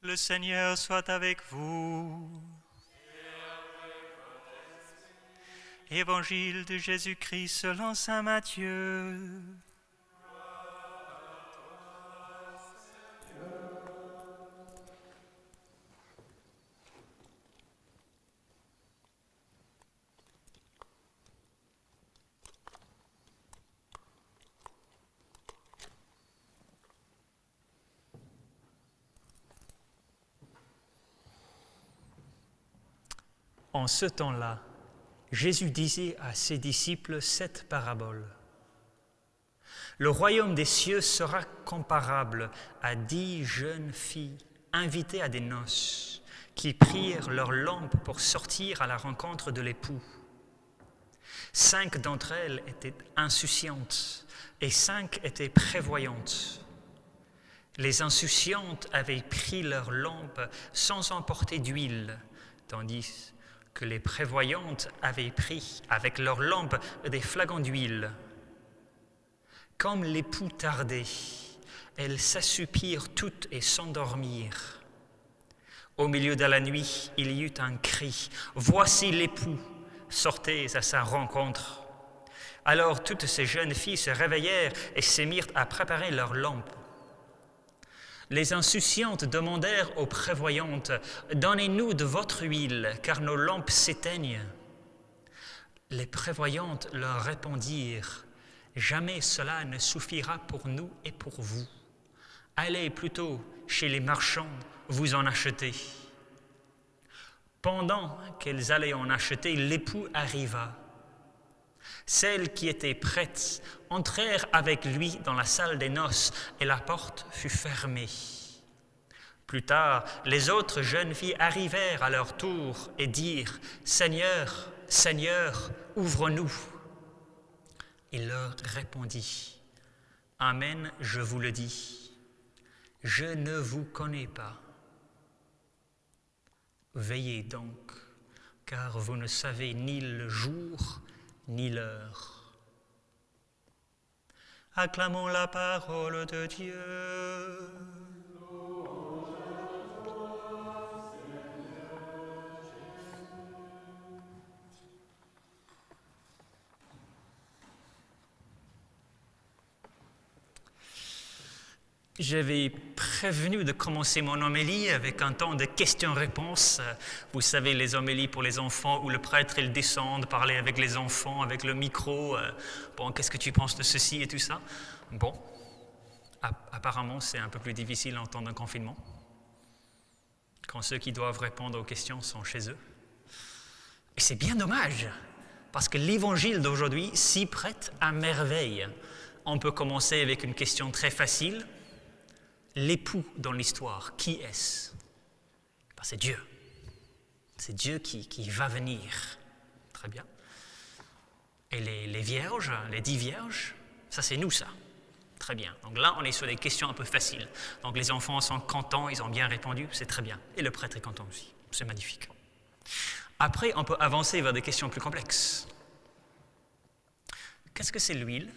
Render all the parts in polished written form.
Le Seigneur soit avec vous. Évangile de Jésus-Christ selon saint Matthieu. En ce temps-là, Jésus disait à ses disciples cette parabole. Le royaume des cieux sera comparable à 10 jeunes filles invitées à des noces qui prirent leurs lampes pour sortir à la rencontre de l'époux. 5 d'entre elles étaient insouciantes et 5 étaient prévoyantes. Les insouciantes avaient pris leurs lampes sans emporter d'huile, tandis que les prévoyantes avaient pris avec leurs lampes des flacons d'huile. Comme l'époux tardait, elles s'assoupirent toutes et s'endormirent. Au milieu de la nuit, il y eut un cri « Voici l'époux, sortez à sa rencontre !» Alors toutes ces jeunes filles se réveillèrent et se mirent à préparer leurs lampes. Les insouciantes demandèrent aux prévoyantes « Donnez-nous de votre huile, car nos lampes s'éteignent. » Les prévoyantes leur répondirent « Jamais cela ne suffira pour nous et pour vous. Allez plutôt chez les marchands, vous en achetez. » Pendant qu'elles allaient en acheter, l'époux arriva. Celles qui étaient prêtes entrèrent avec lui dans la salle des noces et la porte fut fermée. Plus tard, les autres jeunes filles arrivèrent à leur tour et dirent « Seigneur, Seigneur, ouvre-nous !» Il leur répondit « Amen, je vous le dis, je ne vous connais pas. Veillez donc, car vous ne savez ni le jour ni l'heure. » Acclamons la parole de Dieu. J'avais prévenu de commencer mon homélie avec un temps de questions-réponses. Vous savez, les homélies pour les enfants où le prêtre il descend, parler avec les enfants, avec le micro. Bon, qu'est-ce que tu penses de ceci et tout ça? Bon, apparemment, c'est un peu plus difficile en temps de confinement, quand ceux qui doivent répondre aux questions sont chez eux. Et c'est bien dommage, parce que l'évangile d'aujourd'hui s'y prête à merveille. On peut commencer avec une question très facile. L'époux dans l'histoire, qui est-ce? Ben, c'est Dieu. C'est Dieu qui va venir. Très bien. Et les vierges, les 10 vierges, ça c'est nous ça. Très bien. Donc là, on est sur des questions un peu faciles. Donc les enfants sont contents, ils ont bien répondu, c'est très bien. Et le prêtre est content aussi. C'est magnifique. Après, on peut avancer vers des questions plus complexes. Qu'est-ce que c'est l'huile?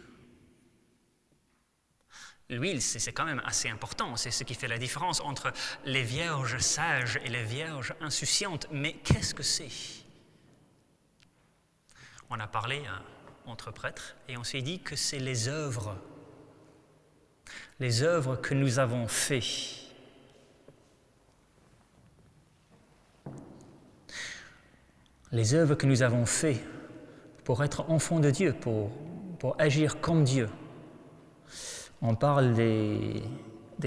L'huile, c'est quand même assez important. C'est ce qui fait la différence entre les vierges sages et les vierges insouciantes. Mais qu'est-ce que c'est? On a parlé entre prêtres et on s'est dit que c'est les œuvres que nous avons faites. Les œuvres que nous avons faites pour être enfants de Dieu, pour agir comme Dieu. On parle des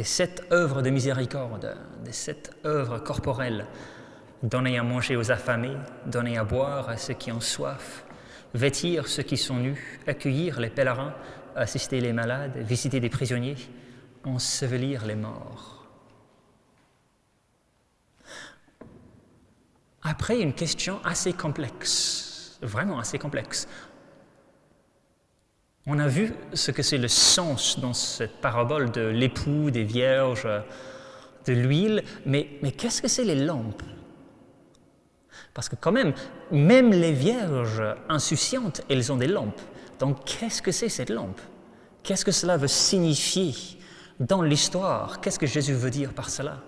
7 œuvres de miséricorde, des 7 œuvres corporelles. Donner à manger aux affamés, donner à boire à ceux qui ont soif, vêtir ceux qui sont nus, accueillir les pèlerins, assister les malades, visiter des prisonniers, ensevelir les morts. Après, une question assez complexe, vraiment assez complexe. On a vu ce que c'est le sens dans cette parabole de l'époux, des vierges, de l'huile, mais qu'est-ce que c'est les lampes? Parce que quand même les vierges insouciantes, elles ont des lampes. Donc qu'est-ce que c'est cette lampe? Qu'est-ce que cela veut signifier dans l'histoire? Qu'est-ce que Jésus veut dire par cela?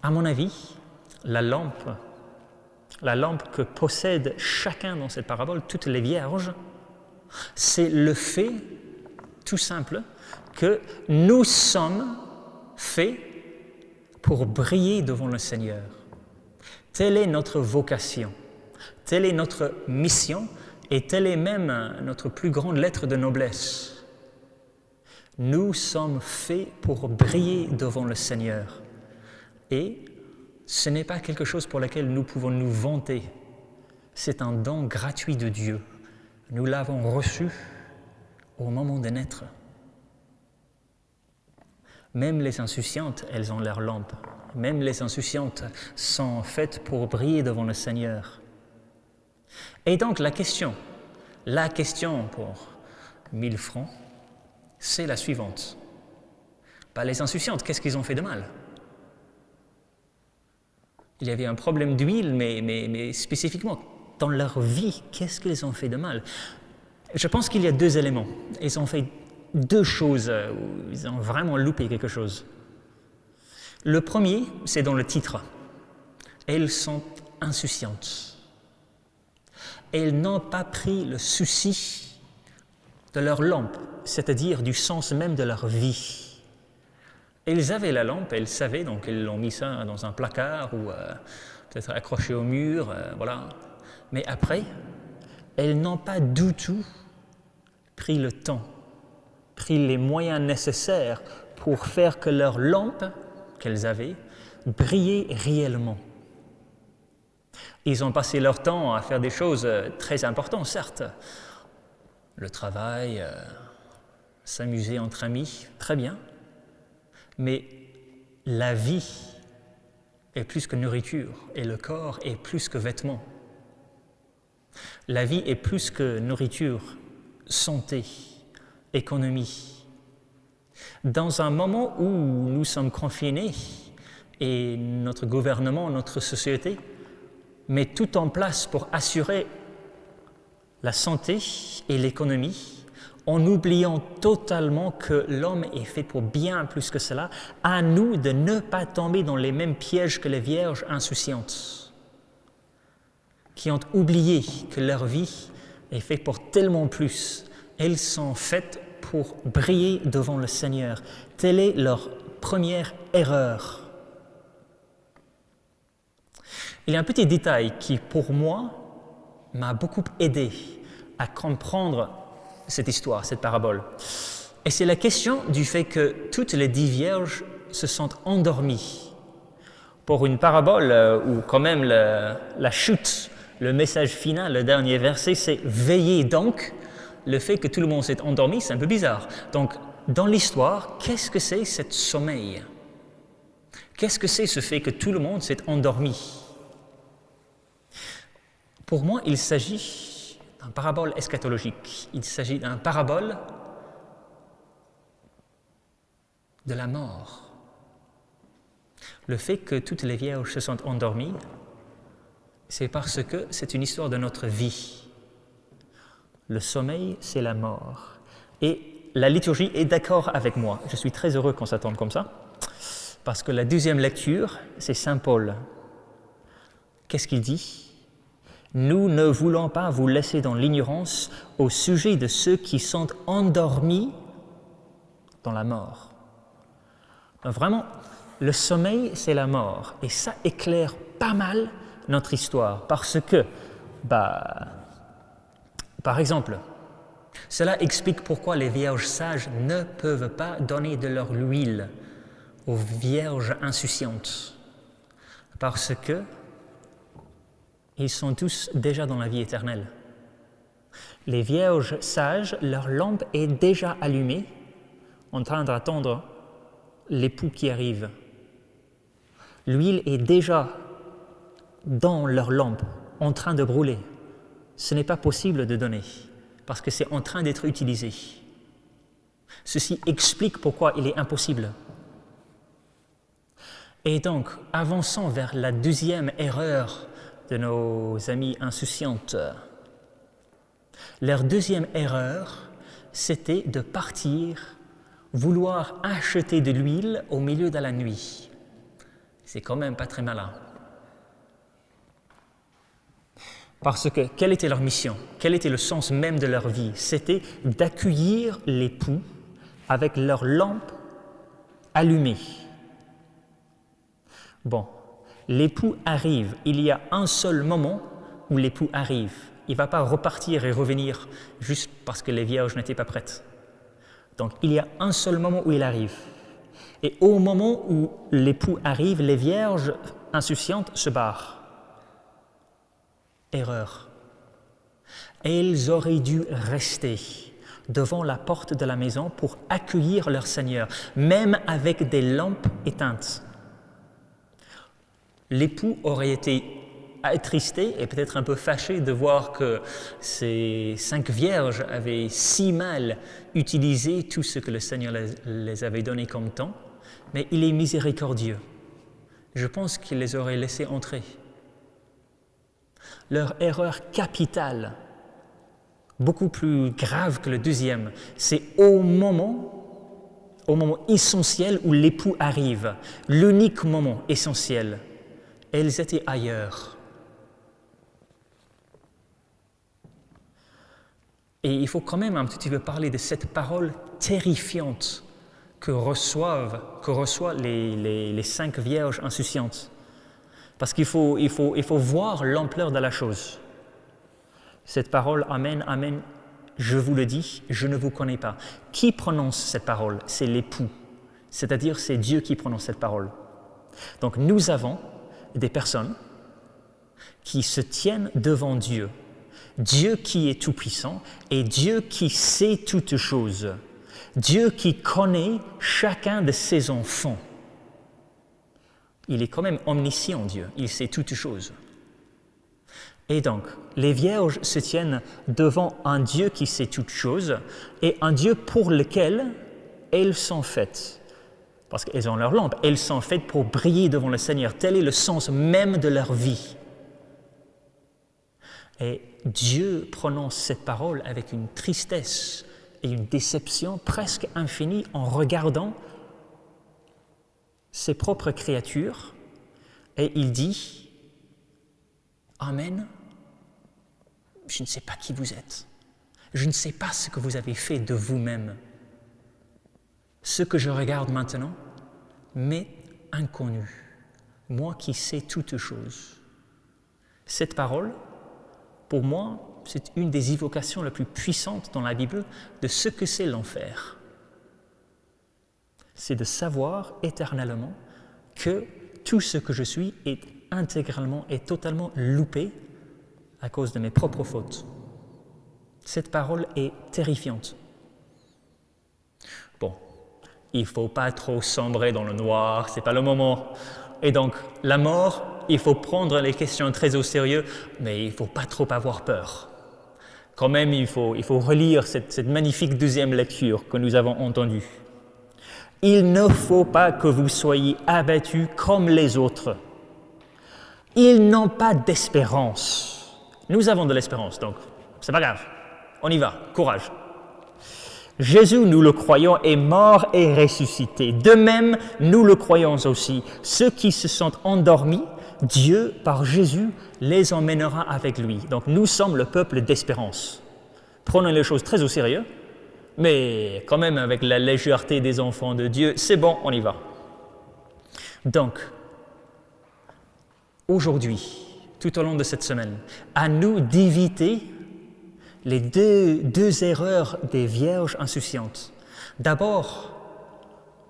À mon avis, la lampe que possède chacun dans cette parabole, toutes les vierges, c'est le fait tout simple que nous sommes faits pour briller devant le Seigneur. Telle est notre vocation, telle est notre mission et telle est même notre plus grande lettre de noblesse. Nous sommes faits pour briller devant le Seigneur. Et ce n'est pas quelque chose pour lequel nous pouvons nous vanter. C'est un don gratuit de Dieu. Nous l'avons reçu au moment de naître. Même les insouciantes, elles ont leur lampe. Même les insouciantes sont faites pour briller devant le Seigneur. Et donc la question pour 1000 francs, c'est la suivante. Les insouciantes, qu'est-ce qu'ils ont fait de mal? Il y avait un problème d'huile, mais spécifiquement, dans leur vie, qu'est-ce qu'ils ont fait de mal? Je pense qu'il y a 2 éléments. Ils ont fait 2 choses où ils ont vraiment loupé quelque chose. Le premier, c'est dans le titre. Elles sont insouciantes. Elles n'ont pas pris le souci de leur lampe, c'est-à-dire du sens même de leur vie. Elles avaient la lampe, elles savaient, donc elles l'ont mis ça dans un placard ou peut-être accroché au mur, voilà. Mais après, elles n'ont pas du tout pris le temps, pris les moyens nécessaires pour faire que leur lampe qu'elles avaient brillait réellement. Ils ont passé leur temps à faire des choses très importantes, certes. Le travail, s'amuser entre amis, très bien. Mais la vie est plus que nourriture et le corps est plus que vêtements. La vie est plus que nourriture, santé, économie. Dans un moment où nous sommes confinés et notre gouvernement, notre société met tout en place pour assurer la santé et l'économie, en oubliant totalement que l'homme est fait pour bien plus que cela, à nous de ne pas tomber dans les mêmes pièges que les vierges insouciantes, qui ont oublié que leur vie est faite pour tellement plus. Elles sont faites pour briller devant le Seigneur. Telle est leur première erreur. Il y a un petit détail qui, pour moi, m'a beaucoup aidé à comprendre cette histoire, cette parabole. Et c'est la question du fait que toutes les 10 vierges se sont endormies. Pour une parabole où quand même la chute, le message final, le dernier verset, c'est « Veillez donc », le fait que tout le monde s'est endormi, c'est un peu bizarre. Donc, dans l'histoire, qu'est-ce que c'est ce sommeil? Qu'est-ce que c'est ce fait que tout le monde s'est endormi? Pour moi, il s'agit d'une parabole eschatologique. Il s'agit d'une parabole de la mort. Le fait que toutes les vierges se sont endormies, c'est parce que c'est une histoire de notre vie. Le sommeil, c'est la mort. Et la liturgie est d'accord avec moi. Je suis très heureux qu'on s'attende comme ça, parce que la 2e lecture, c'est Saint Paul. Qu'est-ce qu'il dit ? Nous ne voulons pas vous laisser dans l'ignorance au sujet de ceux qui sont endormis dans la mort. Donc vraiment, le sommeil, c'est la mort. Et ça éclaire pas mal notre histoire. Parce que, par exemple, cela explique pourquoi les vierges sages ne peuvent pas donner de leur huile aux vierges insouciantes. Parce que ils sont tous déjà dans la vie éternelle. Les vierges sages, leur lampe est déjà allumée, en train d'attendre l'époux qui arrive. L'huile est déjà dans leur lampe, en train de brûler. Ce n'est pas possible de donner, parce que c'est en train d'être utilisé. Ceci explique pourquoi il est impossible. Et donc, avançons vers la 2e erreur de nos amies insouciantes. Leur 2e erreur, c'était de partir, vouloir acheter de l'huile au milieu de la nuit. c'est quand même pas très malin. Parce que quelle était leur mission? Quel était le sens même de leur vie? C'était d'accueillir l'époux avec leur lampe allumée. Bon, l'époux arrive, il y a un seul moment où l'époux arrive. Il ne va pas repartir et revenir juste parce que les vierges n'étaient pas prêtes. Donc il y a un seul moment où il arrive. Et au moment où l'époux arrive, les vierges insouciantes se barrent. Erreur. Elles auraient dû rester devant la porte de la maison pour accueillir leur Seigneur, même avec des lampes éteintes. L'époux aurait été attristé et peut-être un peu fâché de voir que ces 5 vierges avaient si mal utilisé tout ce que le Seigneur les avait donné comme temps, mais il est miséricordieux. Je pense qu'il les aurait laissés entrer. Leur erreur capitale, beaucoup plus grave que le deuxième, c'est au moment essentiel où l'époux arrive, l'unique moment essentiel. Elles étaient ailleurs. Et il faut quand même un petit peu parler de cette parole terrifiante que reçoivent les 5 vierges insouciantes. Parce qu'il faut voir l'ampleur de la chose. Cette parole, Amen, Amen, je vous le dis, je ne vous connais pas. Qui prononce cette parole? C'est l'époux. C'est-à-dire, c'est Dieu qui prononce cette parole. Donc, nous avons des personnes qui se tiennent devant Dieu. Dieu qui est tout-puissant et Dieu qui sait toutes choses. Dieu qui connaît chacun de ses enfants. Il est quand même omniscient, Dieu. Il sait toutes choses. Et donc, les vierges se tiennent devant un Dieu qui sait toutes choses et un Dieu pour lequel elles sont faites. Parce qu'elles ont leur lampe, elles sont faites pour briller devant le Seigneur. Tel est le sens même de leur vie. Et Dieu prononce cette parole avec une tristesse et une déception presque infinie en regardant ses propres créatures, et il dit « Amen, je ne sais pas qui vous êtes, je ne sais pas ce que vous avez fait de vous-même. Ce que je regarde maintenant m'est inconnu, moi qui sais toutes choses. » Cette parole, pour moi, c'est une des évocations les plus puissantes dans la Bible de ce que c'est l'enfer. C'est de savoir éternellement que tout ce que je suis est intégralement et totalement loupé à cause de mes propres fautes. Cette parole est terrifiante. Bon, il ne faut pas trop sombrer dans le noir, ce n'est pas le moment. Et donc, la mort, il faut prendre les questions très au sérieux, mais il ne faut pas trop avoir peur. Quand même, il faut relire cette magnifique deuxième lecture que nous avons entendue. Il ne faut pas que vous soyez abattus comme les autres. Ils n'ont pas d'espérance. Nous avons de l'espérance, donc c'est pas grave. On y va, courage. Jésus, nous le croyons, est mort et ressuscité. De même, nous le croyons aussi. Ceux qui se sont endormis, Dieu, par Jésus, les emmènera avec lui. Donc nous sommes le peuple d'espérance. Prenons les choses très au sérieux. Mais quand même, avec la légèreté des enfants de Dieu, c'est bon, on y va. Donc, aujourd'hui, tout au long de cette semaine, à nous d'éviter les deux erreurs des vierges insouciantes. D'abord,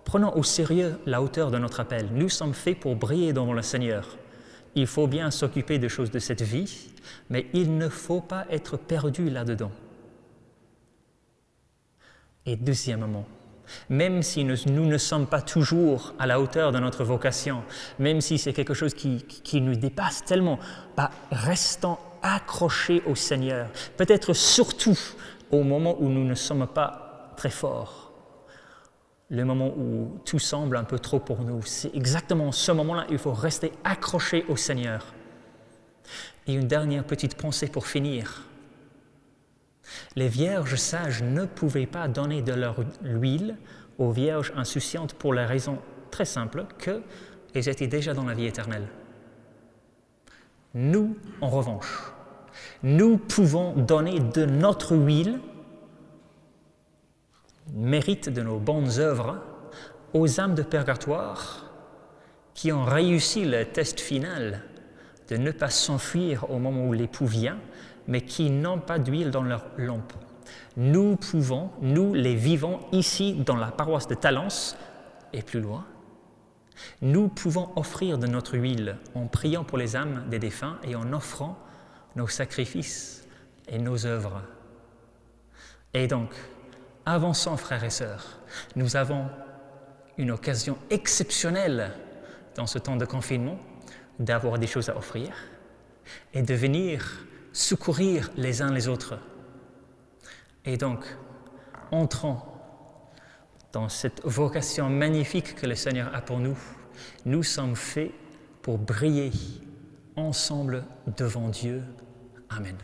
prenons au sérieux la hauteur de notre appel. Nous sommes faits pour briller devant le Seigneur. Il faut bien s'occuper des choses de cette vie, mais il ne faut pas être perdu là-dedans. Et deuxièmement, même si nous ne sommes pas toujours à la hauteur de notre vocation, même si c'est quelque chose qui nous dépasse tellement, restons accrochés au Seigneur. Peut-être surtout au moment où nous ne sommes pas très forts, le moment où tout semble un peu trop pour nous. C'est exactement ce moment-là, il faut rester accroché au Seigneur. Et une dernière petite pensée pour finir. Les vierges sages ne pouvaient pas donner de leur huile aux vierges insouciantes pour la raison très simple que ils étaient déjà dans la vie éternelle. Nous, en revanche, nous pouvons donner de notre huile, mérite de nos bonnes œuvres, aux âmes de purgatoire qui ont réussi le test final de ne pas s'enfuir au moment où l'époux vient, mais qui n'ont pas d'huile dans leur lampe. Nous pouvons, nous les vivons ici dans la paroisse de Talence et plus loin, nous pouvons offrir de notre huile en priant pour les âmes des défunts et en offrant nos sacrifices et nos œuvres. Et donc, avançons frères et sœurs, nous avons une occasion exceptionnelle dans ce temps de confinement d'avoir des choses à offrir et de venir secourir les uns les autres. Et donc, entrons dans cette vocation magnifique que le Seigneur a pour nous. Nous sommes faits pour briller ensemble devant Dieu. Amen.